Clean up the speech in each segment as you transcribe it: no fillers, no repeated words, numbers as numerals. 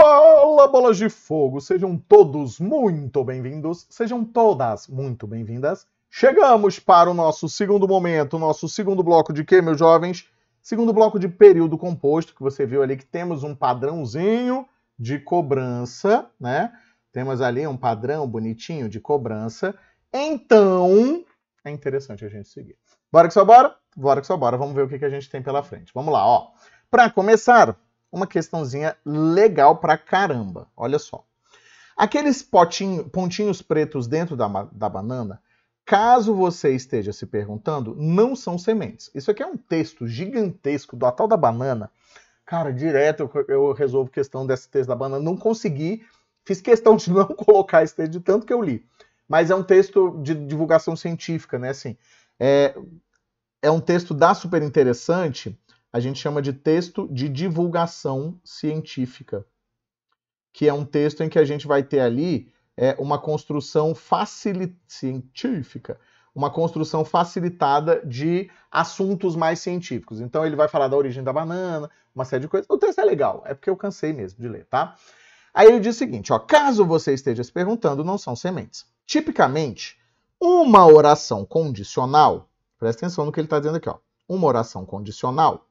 Fala, bolas de fogo! Sejam todos muito bem-vindos, sejam todas muito bem-vindas. Chegamos para o nosso segundo momento, nosso segundo bloco de quê, meus jovens? Segundo bloco de período composto, que você viu ali que temos um padrãozinho de cobrança, né? Temos ali um padrão bonitinho de cobrança. Então, é interessante a gente seguir. Bora que só bora? Bora que só bora. Vamos ver o que a gente tem pela frente. Vamos lá, ó. Para começar, uma questãozinha legal pra caramba. Olha só. Aqueles pontinhos pretos dentro da banana, caso você esteja se perguntando, não são sementes. Isso aqui é um texto gigantesco do tal da banana. Cara, direto eu resolvo questão desse texto da banana. Não consegui, fiz questão de não colocar esse texto de tanto que eu li. Mas é um texto de divulgação científica, né? Assim, é um texto da Super Interessante. A gente chama de texto de divulgação científica, que é um texto em que a gente vai ter ali uma construção científica, uma construção facilitada de assuntos mais científicos. Então ele vai falar da origem da banana, uma série de coisas. O texto é legal, é porque eu cansei mesmo de ler, tá? Aí ele diz o seguinte, ó, caso você esteja se perguntando, não são sementes. Tipicamente, uma oração condicional, presta atenção no que ele está dizendo aqui, ó, uma oração condicional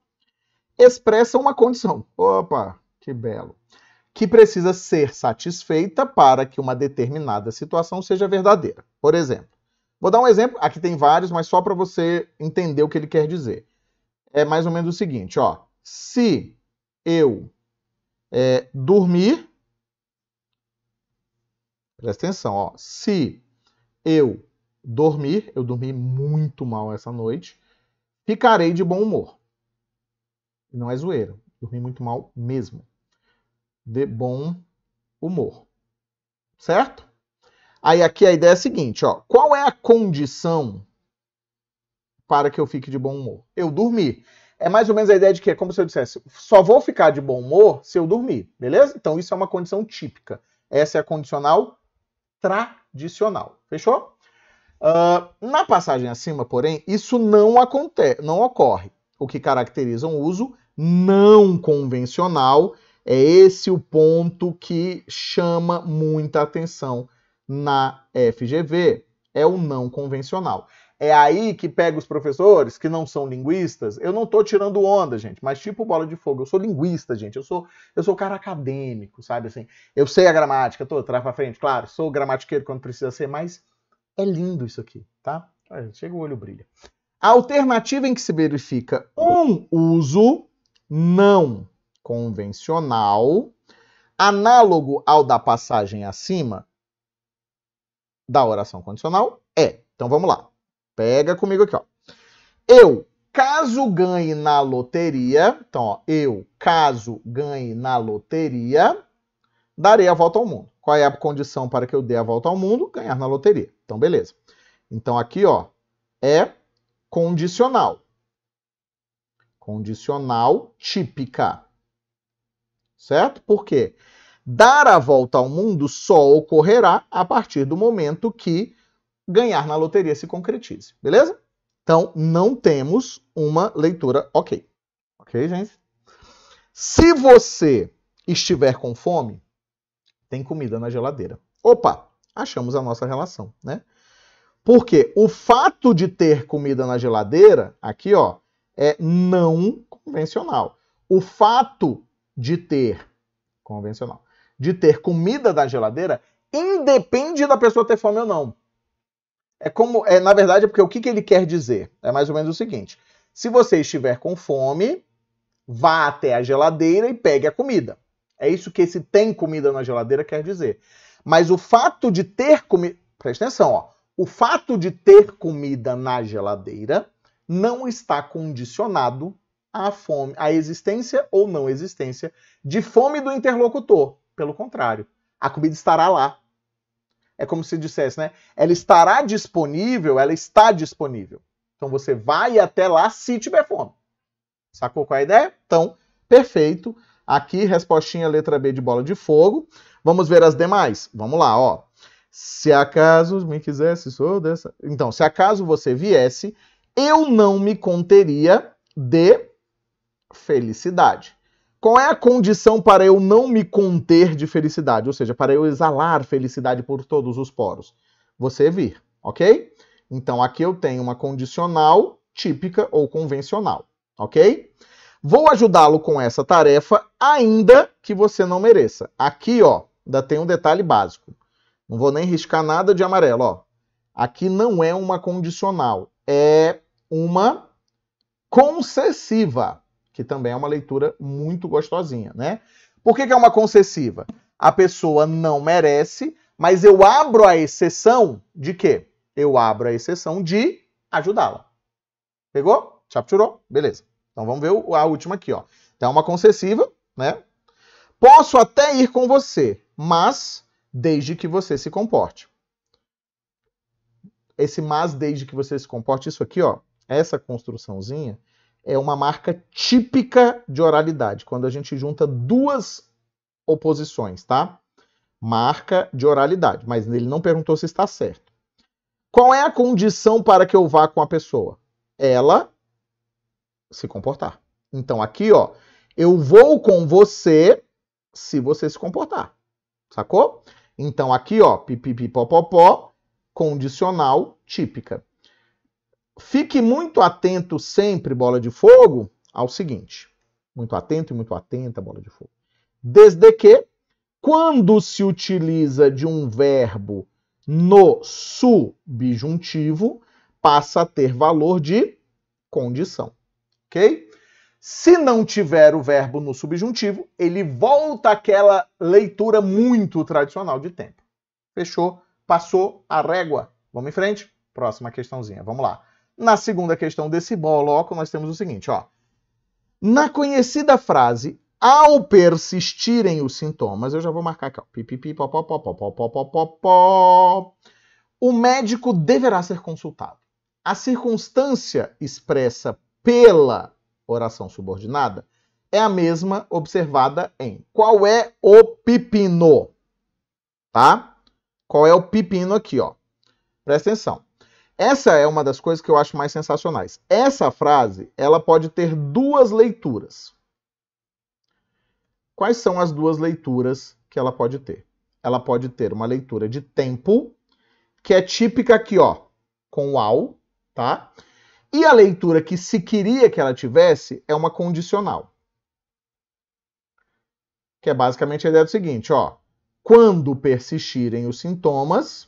expressa uma condição, opa, que belo, que precisa ser satisfeita para que uma determinada situação seja verdadeira. Por exemplo, vou dar um exemplo, aqui tem vários, mas só para você entender o que ele quer dizer. É mais ou menos o seguinte, ó, se eu dormir, presta atenção, ó, se eu dormir muito mal essa noite, ficarei de bom humor. Não é zoeira. Dormi muito mal mesmo. De bom humor. Certo? Aí aqui a ideia é a seguinte, ó. Qual é a condição para que eu fique de bom humor? Eu dormir. É mais ou menos a ideia de que é como se eu dissesse, só vou ficar de bom humor se eu dormir. Beleza? Então isso é uma condição típica. Essa é a condicional tradicional. Fechou? Na passagem acima, porém, isso não ocorre. O que caracteriza um uso não convencional é esse o ponto que chama muita atenção na FGV. É o não convencional. É aí que pega os professores que não são linguistas. Eu não tô tirando onda, gente, mas tipo bola de fogo. Eu sou linguista, gente. Eu sou cara acadêmico, sabe assim? Eu sei a gramática toda, trás pra frente, claro. Sou gramatiqueiro quando precisa ser, mas é lindo isso aqui, tá? Chega o olho brilha. A alternativa em que se verifica um uso não convencional, análogo ao da passagem acima da oração condicional, então vamos lá. Pega comigo aqui, ó. Eu, caso ganhe na loteria, então, ó, eu, caso ganhe na loteria, darei a volta ao mundo. Qual é a condição para que eu dê a volta ao mundo? Ganhar na loteria. Então, beleza. Então, aqui, ó, é condicional. Condicional típica. Certo? Por quê? Dar a volta ao mundo só ocorrerá a partir do momento que ganhar na loteria se concretize. Beleza? Então, não temos uma leitura ok. Ok, gente? Se você estiver com fome, tem comida na geladeira. Opa, achamos a nossa relação, né? Porque o fato de ter comida na geladeira, aqui, ó, é não convencional. O fato de ter, convencional, de ter comida na geladeira, independe da pessoa ter fome ou não. Na verdade, é porque o que ele quer dizer? É mais ou menos o seguinte. Se você estiver com fome, vá até a geladeira e pegue a comida. É isso que esse tem comida na geladeira quer dizer. Mas o fato de ter comida... Presta atenção, ó. O fato de ter comida na geladeira não está condicionado à fome, à existência ou não existência de fome do interlocutor. Pelo contrário, a comida estará lá. É como se dissesse, né? Ela estará disponível, ela está disponível. Então você vai até lá se tiver fome. Sacou qual é a ideia? Então, perfeito. Aqui, respostinha letra B de bola de fogo. Vamos ver as demais? Vamos lá, ó. Se acaso me quisesse, sou dessa... Então, se acaso você viesse, eu não me conteria de felicidade. Qual é a condição para eu não me conter de felicidade? Ou seja, para eu exalar felicidade por todos os poros? Você vir, ok? Então, aqui eu tenho uma condicional típica ou convencional, ok? Vou ajudá-lo com essa tarefa, ainda que você não mereça. Aqui, ó, ainda tem um detalhe básico. Não vou nem riscar nada de amarelo, ó. Aqui não é uma condicional, é uma concessiva, que também é uma leitura muito gostosinha, né? Por que é uma concessiva? A pessoa não merece, mas eu abro a exceção de quê? Eu abro a exceção de ajudá-la. Pegou? Capturou? Beleza. Então vamos ver a última aqui, ó. Então é uma concessiva, né? Posso até ir com você, mas desde que você se comporte. Esse mas desde que você se comporte, isso aqui, ó, essa construçãozinha é uma marca típica de oralidade, quando a gente junta duas oposições, tá? Marca de oralidade, mas ele não perguntou se está certo. Qual é a condição para que eu vá com a pessoa? Ela se comportar. Então aqui, ó, eu vou com você se você se comportar. Sacou? Então aqui, ó, pipipipopopó, condicional típica. Fique muito atento sempre, bola de fogo, ao seguinte. Muito atento e muito atenta, bola de fogo. Desde que, quando se utiliza de um verbo no subjuntivo, passa a ter valor de condição. Ok? Se não tiver o verbo no subjuntivo, ele volta àquela leitura muito tradicional de tempo. Fechou? Passou a régua. Vamos em frente? Próxima questãozinha. Vamos lá. Na segunda questão desse bloco, nós temos o seguinte, ó. Na conhecida frase, ao persistirem os sintomas, eu já vou marcar aqui, ó. O médico deverá ser consultado. A circunstância expressa pela oração subordinada é a mesma observada em qual é o pepino? Tá? Qual é o pepino aqui, ó? Presta atenção. Essa é uma das coisas que eu acho mais sensacionais. Essa frase, ela pode ter duas leituras. Quais são as duas leituras que ela pode ter? Ela pode ter uma leitura de tempo, que é típica aqui, ó, com o ao, tá? E a leitura que se queria que ela tivesse é uma condicional. Que é basicamente a ideia do seguinte, ó. Quando persistirem os sintomas,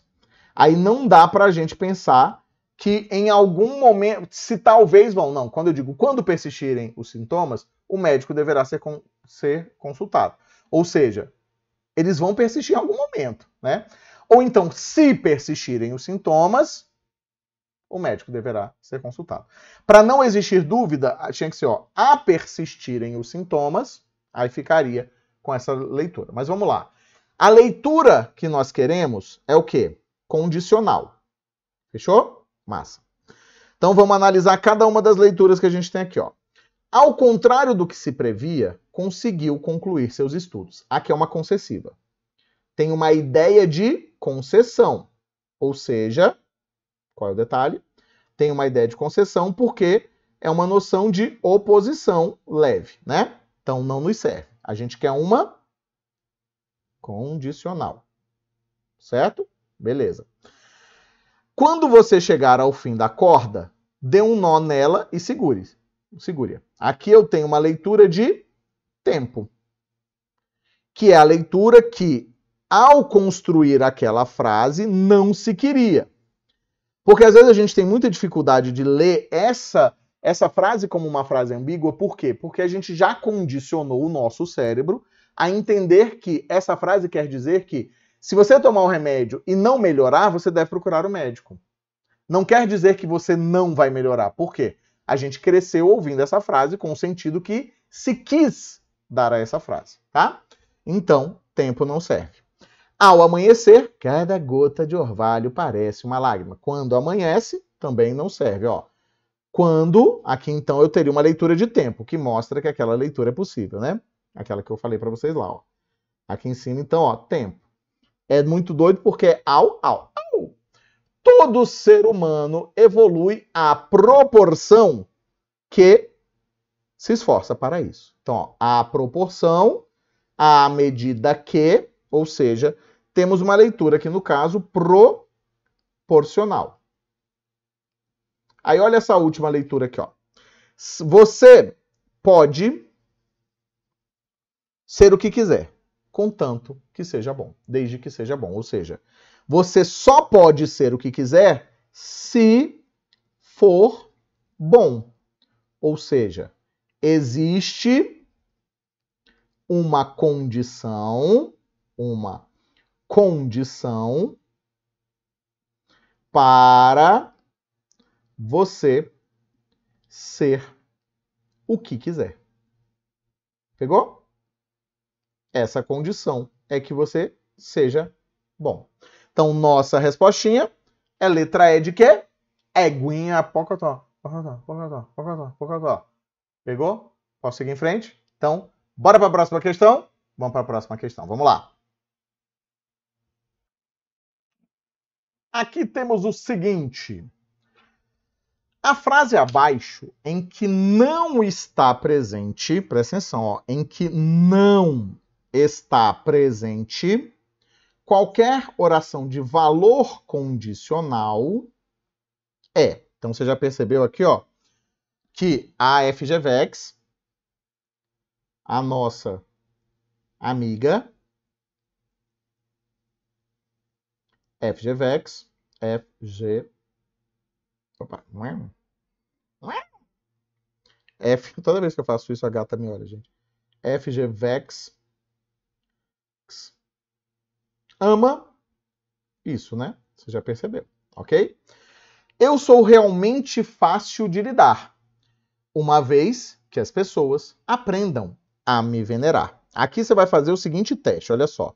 aí não dá pra gente pensar que em algum momento, se talvez vão, não, quando eu digo quando persistirem os sintomas, o médico deverá ser consultado. Ou seja, eles vão persistir em algum momento, né? Ou então, se persistirem os sintomas, o médico deverá ser consultado. Para não existir dúvida, tinha que ser, ó, a persistirem os sintomas, aí ficaria com essa leitura. Mas vamos lá. A leitura que nós queremos é o quê? Condicional. Fechou? Massa. Então vamos analisar cada uma das leituras que a gente tem aqui, ó. Ao contrário do que se previa, conseguiu concluir seus estudos. Aqui é uma concessiva. Tem uma ideia de concessão. Ou seja, qual é o detalhe? Tem uma ideia de concessão porque é uma noção de oposição leve, né? Então não nos serve. A gente quer uma condicional. Certo? Beleza. Quando você chegar ao fim da corda, dê um nó nela e segure-a. Aqui eu tenho uma leitura de tempo, que é a leitura que, ao construir aquela frase, não se queria. Porque às vezes a gente tem muita dificuldade de ler essa frase como uma frase ambígua. Por quê? Porque a gente já condicionou o nosso cérebro a entender que essa frase quer dizer que se você tomar um remédio e não melhorar, você deve procurar o médico. Não quer dizer que você não vai melhorar. Por quê? A gente cresceu ouvindo essa frase com o sentido que se quis dar a essa frase, tá? Então, tempo não serve. Ao amanhecer, cada gota de orvalho parece uma lágrima. Quando amanhece, também não serve, ó. Quando, aqui então eu teria uma leitura de tempo, que mostra que aquela leitura é possível, né? Aquela que eu falei para vocês lá, ó. Aqui em cima, então, ó, tempo. É muito doido porque é ao. Todo ser humano evolui à proporção que se esforça para isso. Então, ó, a proporção à medida que, ou seja, temos uma leitura aqui no caso proporcional. Aí olha essa última leitura aqui, ó. Você pode ser o que quiser, contanto que seja bom, desde que seja bom. Ou seja, você só pode ser o que quiser se for bom. Ou seja, existe uma condição para você ser o que quiser. Pegou? Essa condição é que você seja bom. Então, nossa respostinha é letra E de quê? Éguinha, pocotó. Pegou? Posso seguir em frente? Então, bora para a próxima questão? Vamos para a próxima questão. Vamos lá. Aqui temos o seguinte. A frase abaixo, em que não está presente, presta atenção, ó, em que não está presente qualquer oração de valor condicional é. Então você já percebeu aqui, ó, que a FGVEX, a nossa amiga, FGVEX, toda vez que eu faço isso, a gata me olha, gente. FGVEX ama isso, né? Você já percebeu, ok? Eu sou realmente fácil de lidar, uma vez que as pessoas aprendam a me venerar. Aqui você vai fazer o seguinte teste, olha só.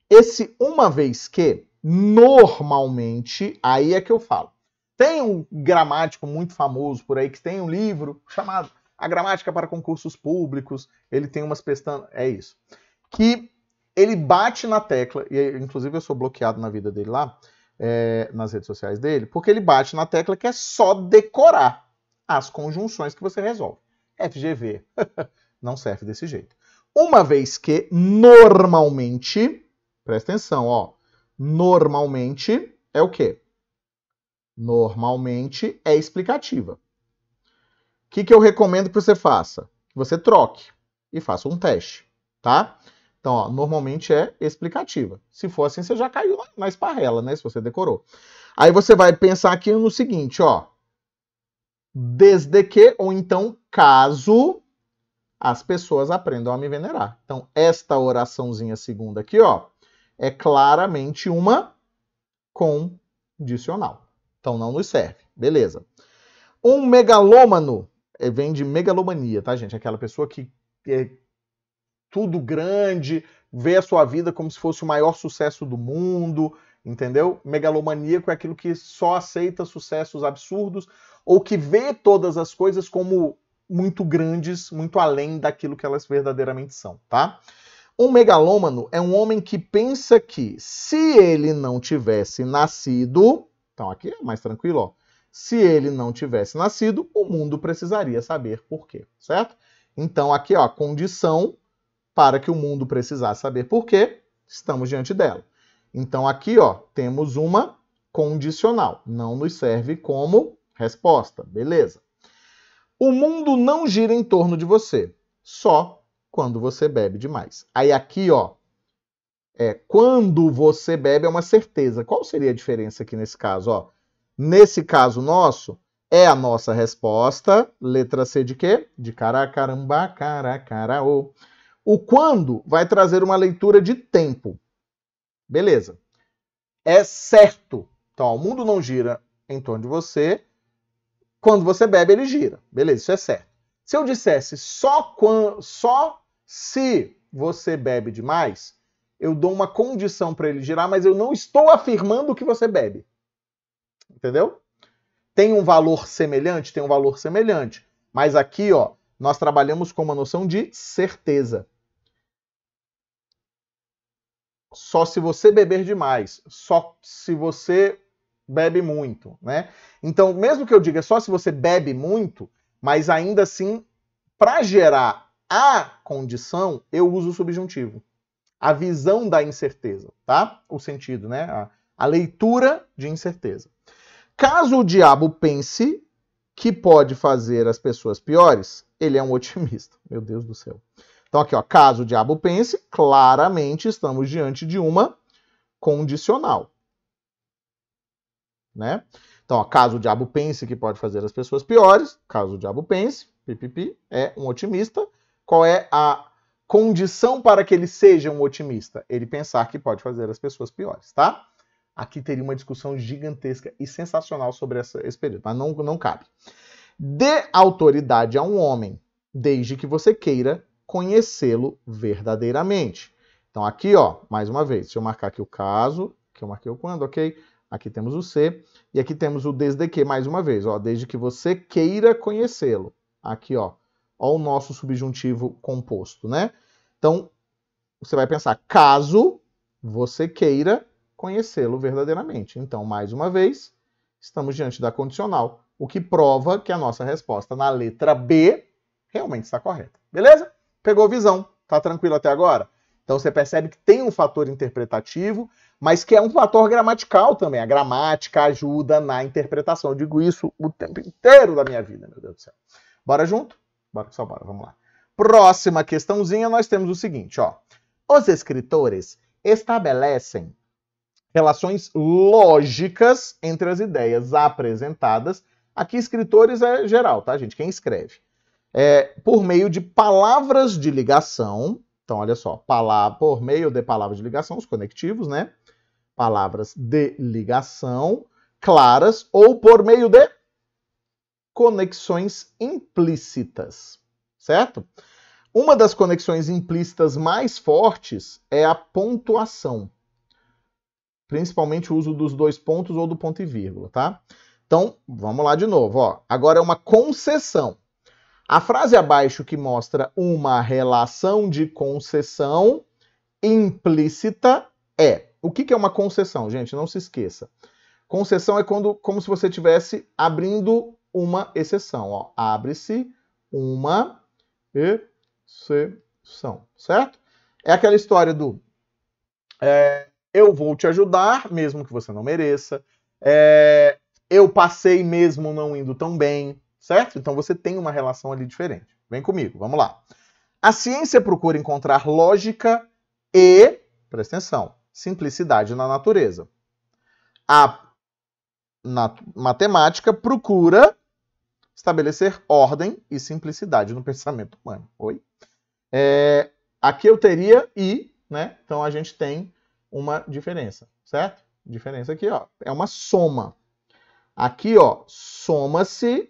Esse uma vez que, normalmente, aí é que eu falo. Tem um gramático muito famoso por aí que tem um livro chamado A Gramática para Concursos Públicos. Ele tem umas pestanas, é isso. Que ele bate na tecla, e inclusive eu sou bloqueado na vida dele lá, nas redes sociais dele, porque ele bate na tecla que é só decorar as conjunções que você resolve. FGV não serve desse jeito. Uma vez que, normalmente, presta atenção, ó, normalmente é o quê? Normalmente é explicativa. O que eu recomendo que você faça? Que você troque e faça um teste, tá? Então, ó, normalmente é explicativa. Se for assim, você já caiu na esparrela, né? Se você decorou. Aí você vai pensar aqui no seguinte, ó. Desde que, ou então, caso as pessoas aprendam a me venerar. Então, esta oraçãozinha segunda aqui, ó, é claramente uma condicional. Então, não nos serve. Beleza. Um megalômano, vem de megalomania, tá, gente? Aquela pessoa que é tudo grande, vê a sua vida como se fosse o maior sucesso do mundo, entendeu? Megalomaníaco é aquilo que só aceita sucessos absurdos ou que vê todas as coisas como muito grandes, muito além daquilo que elas verdadeiramente são, tá? Um megalômano é um homem que pensa que se ele não tivesse nascido, então aqui é mais tranquilo, ó. Se ele não tivesse nascido, o mundo precisaria saber por quê, certo? Então aqui, ó, a condição para que o mundo precisasse saber por quê, estamos diante dela. Então aqui, ó, temos uma condicional, não nos serve como resposta, beleza? O mundo não gira em torno de você, só quando você bebe demais. Aí aqui, ó, quando você bebe é uma certeza. Qual seria a diferença aqui nesse caso, ó? Nesse caso nosso, é a nossa resposta, letra C de quê? De caracaramba, caracaraô. O quando vai trazer uma leitura de tempo. Beleza. É certo. Então, ó, o mundo não gira em torno de você. Quando você bebe, ele gira. Beleza, isso é certo. Se eu dissesse só se você bebe demais, eu dou uma condição para ele girar, mas eu não estou afirmando que você bebe. Entendeu? Tem um valor semelhante? Tem um valor semelhante. Mas aqui, ó, nós trabalhamos com uma noção de certeza. Só se você beber demais, só se você bebe muito, né? Então, mesmo que eu diga só se você bebe muito, mas ainda assim para gerar a condição, eu uso o subjuntivo. A visão da incerteza, tá? O sentido, né? A leitura de incerteza. Caso o diabo pense que pode fazer as pessoas piores, ele é um otimista. Meu Deus do céu. Então aqui, ó, caso o diabo pense, claramente estamos diante de uma condicional. Né? Então, ó, caso o diabo pense que pode fazer as pessoas piores, caso o diabo pense, pipipi, é um otimista. Qual é a condição para que ele seja um otimista? Ele pensar que pode fazer as pessoas piores, tá? Aqui teria uma discussão gigantesca e sensacional sobre esse período, mas não cabe. Dê autoridade a um homem, desde que você queira conhecê-lo verdadeiramente. Então aqui, ó, mais uma vez, deixa eu marcar aqui o caso, que eu marquei o quando, ok? Aqui temos o C, e aqui temos o desde que, mais uma vez, ó, desde que você queira conhecê-lo. Aqui, ó o nosso subjuntivo composto, né? Então, você vai pensar, caso você queira conhecê-lo verdadeiramente. Então, mais uma vez, estamos diante da condicional, o que prova que a nossa resposta na letra B realmente está correta. Beleza? Pegou visão? Tá tranquilo até agora? Então, você percebe que tem um fator interpretativo, mas que é um fator gramatical também. A gramática ajuda na interpretação. Eu digo isso o tempo inteiro da minha vida, meu Deus do céu. Bora junto? Bora, só bora, vamos lá. Próxima questãozinha, nós temos o seguinte, ó. Os escritores estabelecem relações lógicas entre as ideias apresentadas. Aqui, escritores é geral, tá, gente? Quem escreve. Por meio de palavras de ligação. Então, olha só. Por meio de palavras de ligação, os conectivos, né? Palavras de ligação claras ou por meio de conexões implícitas, certo? Uma das conexões implícitas mais fortes é a pontuação. Principalmente o uso dos dois pontos ou do ponto e vírgula, tá? Então, vamos lá de novo, ó. Agora é uma concessão. A frase abaixo que mostra uma relação de concessão implícita é. O que é uma concessão, gente? Não se esqueça. Concessão é como se você estivesse abrindo uma exceção, ó. Abre-se uma exceção, certo? É aquela história do eu vou te ajudar, mesmo que você não mereça. Eu passei mesmo não indo tão bem, certo? Então você tem uma relação ali diferente. Vem comigo, vamos lá. A ciência procura encontrar lógica e, presta atenção, simplicidade na natureza. A matemática procura estabelecer ordem e simplicidade no pensamento humano. Oi? Aqui eu teria e, né? Então a gente tem uma diferença, certo? Diferença aqui, ó, é uma soma. Aqui, ó, somam-se,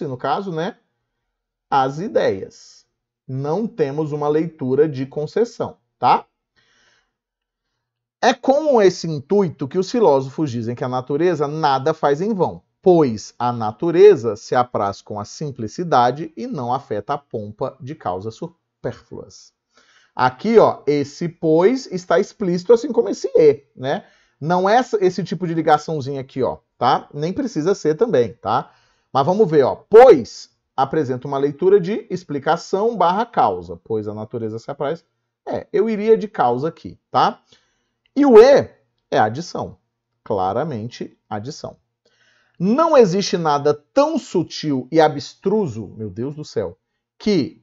no caso, né? As ideias. Não temos uma leitura de concessão, tá? É com esse intuito que os filósofos dizem que a natureza nada faz em vão, pois a natureza se apraz com a simplicidade e não afeta a pompa de causas supérfluas. Aqui, ó, esse pois está explícito, assim como esse e, né? Não é esse tipo de ligaçãozinha aqui, ó, tá? Nem precisa ser também, tá? Mas vamos ver, ó. Pois apresenta uma leitura de explicação / causa, pois a natureza se apraz. Eu iria de causa aqui, tá? E o e é adição, claramente adição. Não existe nada tão sutil e abstruso, meu Deus do céu, que,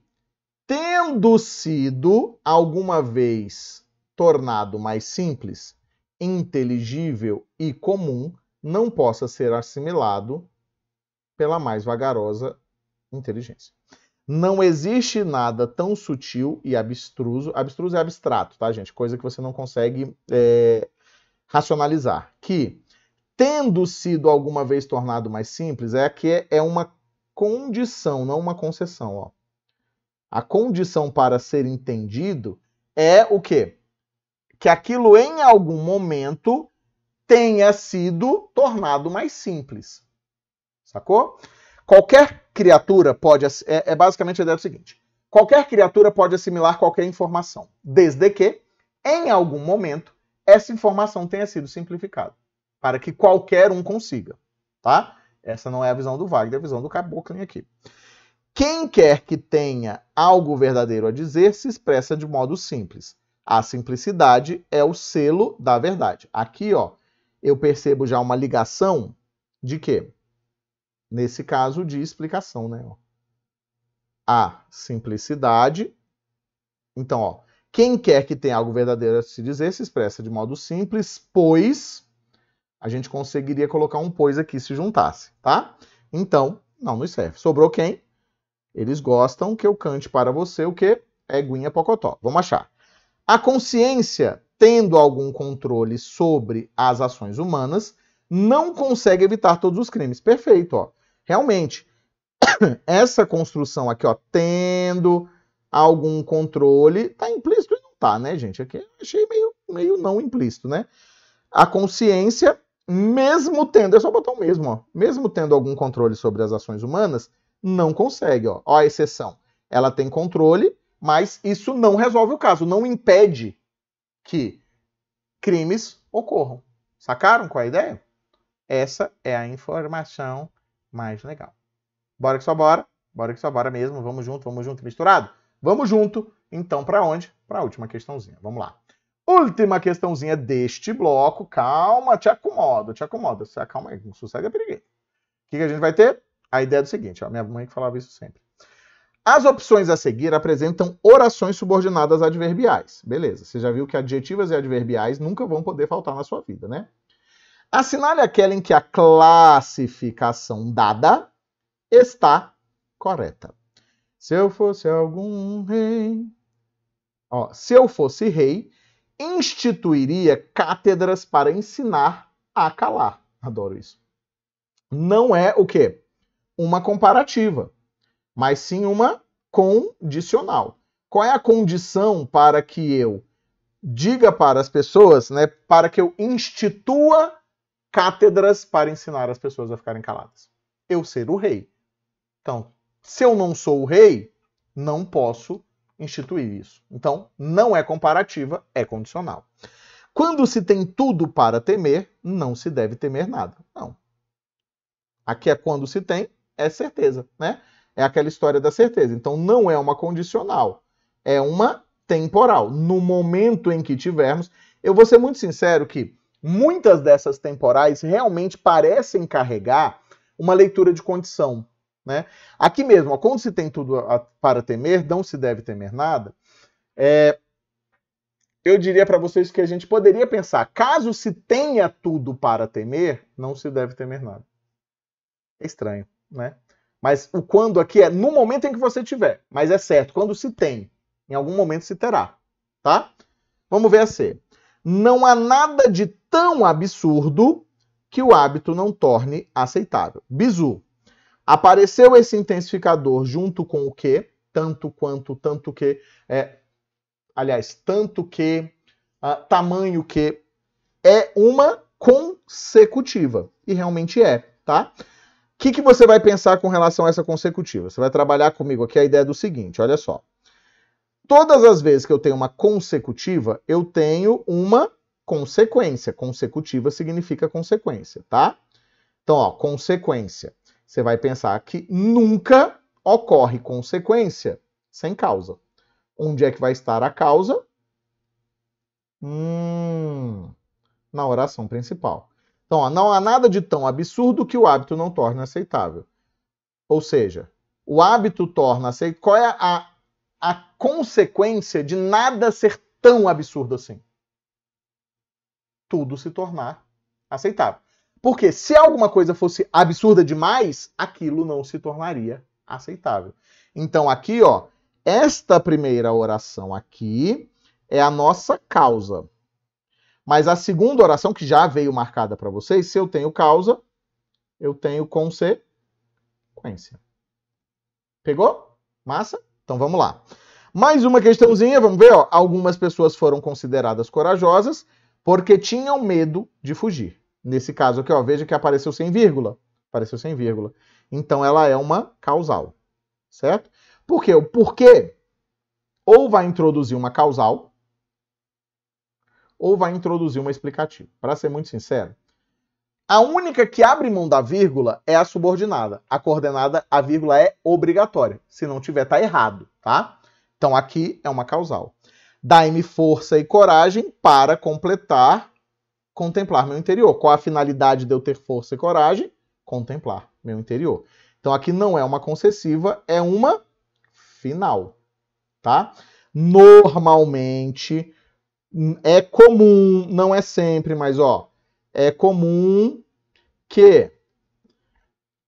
tendo sido alguma vez tornado mais simples, inteligível e comum, não possa ser assimilado pela mais vagarosa inteligência. Não existe nada tão sutil e abstruso. Abstruso é abstrato, tá, gente? Coisa que você não consegue racionalizar. Que, tendo sido alguma vez tornado mais simples, é uma condição, não uma concessão, ó. A condição para ser entendido é o quê? Que aquilo em algum momento tenha sido tornado mais simples. Sacou? Qualquer criatura pode... basicamente a ideia é o seguinte. Qualquer criatura pode assimilar qualquer informação, desde que, em algum momento, essa informação tenha sido simplificada, para que qualquer um consiga, tá? Essa não é a visão do Wagner, é a visão do Caboclo aqui. Quem quer que tenha algo verdadeiro a dizer se expressa de modo simples. A simplicidade é o selo da verdade. Aqui, ó, eu percebo já uma ligação de quê? Nesse caso, de explicação, né? A simplicidade. Então, ó, quem quer que tenha algo verdadeiro a se dizer se expressa de modo simples, pois a gente conseguiria colocar um pois aqui se juntasse, tá? Então, não nos serve. Sobrou quem? Eles gostam que eu cante para você o quê? Éguinha pocotó. Vamos achar. A consciência, tendo algum controle sobre as ações humanas, não consegue evitar todos os crimes. Perfeito, ó. Realmente, essa construção aqui, ó, tendo algum controle, tá implícito e não tá, né, gente? Aqui eu achei meio não implícito, né? A consciência, mesmo tendo, é só botar o mesmo, ó, mesmo tendo algum controle sobre as ações humanas, não consegue, ó. Ó a exceção. Ela tem controle, mas isso não resolve o caso, não impede que crimes ocorram. Sacaram qual é a ideia? Essa é a informação mais legal. Bora que só bora. Bora que só bora mesmo. Vamos junto misturado? Vamos junto. Então, para onde? Para a última questãozinha. Vamos lá. Última questãozinha deste bloco. Calma, te acomoda. Calma aí, não sossega perigo. O que a gente vai ter? A ideia é do seguinte, ó, minha mãe que falava isso sempre. As opções a seguir apresentam orações subordinadas adverbiais. Beleza, você já viu que adjetivas e adverbiais nunca vão poder faltar na sua vida, né? Assinale aquela em que a classificação dada está correta. Se eu fosse algum rei... Ó, se eu fosse rei, instituiria cátedras para ensinar a calar. Adoro isso. Não é o quê? Uma comparativa, mas sim uma condicional. Qual é a condição para que eu diga para as pessoas, né, para que eu institua cátedras para ensinar as pessoas a ficarem caladas? Eu ser o rei. Então, se eu não sou o rei, não posso instituir isso. Então, não é comparativa, é condicional. Quando se tem tudo para temer, não se deve temer nada. Não. Aqui é quando se tem, é certeza, né? É aquela história da certeza. Então, não é uma condicional, é uma temporal. No momento em que tivermos, eu vou ser muito sincero que muitas dessas temporais realmente parecem carregar uma leitura de condição, né? Aqui mesmo, ó, quando se tem tudo para temer, não se deve temer nada. Eu diria para vocês que a gente poderia pensar, caso se tenha tudo para temer, não se deve temer nada. É estranho, né? Mas o quando aqui é no momento em que você tiver. Mas é certo, quando se tem, em algum momento se terá, tá? Vamos ver a C. Não há nada de tão absurdo que o hábito não torne aceitável. Bizu. Apareceu esse intensificador junto com o que? Tanto quanto, tanto que... tanto que, tamanho que... É uma consecutiva. E realmente é, tá? O que você vai pensar com relação a essa consecutiva? Você vai trabalhar comigo aqui a ideia do seguinte, olha só. Todas as vezes que eu tenho uma consecutiva, eu tenho uma consequência. Consecutiva significa consequência, tá? Então, ó, consequência. Você vai pensar que nunca ocorre consequência sem causa. Onde é que vai estar a causa? Na oração principal. Então, ó, não há nada de tão absurdo que o hábito não torne aceitável. Ou seja, o hábito torna aceitável. Qual é a consequência de nada ser tão absurdo assim? Tudo se tornar aceitável. Porque se alguma coisa fosse absurda demais, aquilo não se tornaria aceitável. Então aqui, ó, esta primeira oração aqui é a nossa causa. Mas a segunda oração, que já veio marcada para vocês, se eu tenho causa, eu tenho consequência. Pegou? Massa? Então vamos lá. Mais uma questãozinha, vamos ver, ó. Algumas pessoas foram consideradas corajosas porque tinham medo de fugir. Nesse caso aqui, ó, veja que apareceu sem vírgula. Apareceu sem vírgula. Então ela é uma causal. Certo? Por quê? O porquê ou vai introduzir uma causal, ou vai introduzir uma explicativa. Para ser muito sincero, A única que abre mão da vírgula é a subordinada. A coordenada, a vírgula é obrigatória. Se não tiver, tá errado, tá? Então aqui é uma causal. Dai-me força e coragem para contemplar meu interior. Qual a finalidade de eu ter força e coragem? Contemplar meu interior. Então aqui não é uma concessiva, é uma final, tá? Normalmente, é comum, não é sempre, mas ó, é comum que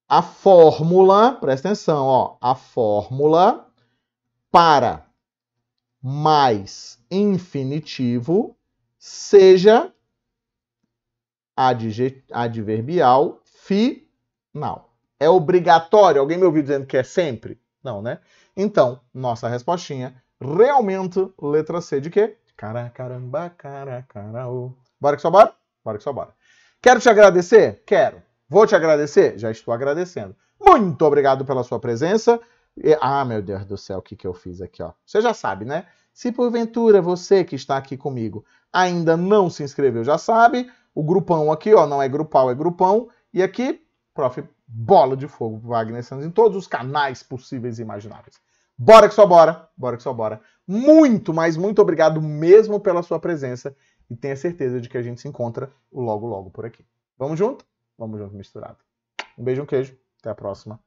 a fórmula, presta atenção, ó, a fórmula para mais infinitivo seja adverbial final. É obrigatório? Alguém me ouviu dizendo que é sempre? Não, né? Então, nossa respostinha, realmente, letra C de quê? Caramba, caracarau. Bora que só bora? Bora que só bora. Quero te agradecer? Quero. Vou te agradecer? Já estou agradecendo. Muito obrigado pela sua presença. Meu Deus do céu, o que eu fiz aqui, ó? Você já sabe, né? Se porventura você que está aqui comigo ainda não se inscreveu, já sabe. O grupão aqui, ó, não é grupal, é grupão. E aqui, prof. Bola de Fogo, Wagner Santos, em todos os canais possíveis e imagináveis. Bora que só bora. Bora que só bora. Muito, mas muito obrigado mesmo pela sua presença. E tenha certeza de que a gente se encontra logo, logo por aqui. Vamos junto? Vamos junto misturado. Um beijo, um queijo. Até a próxima.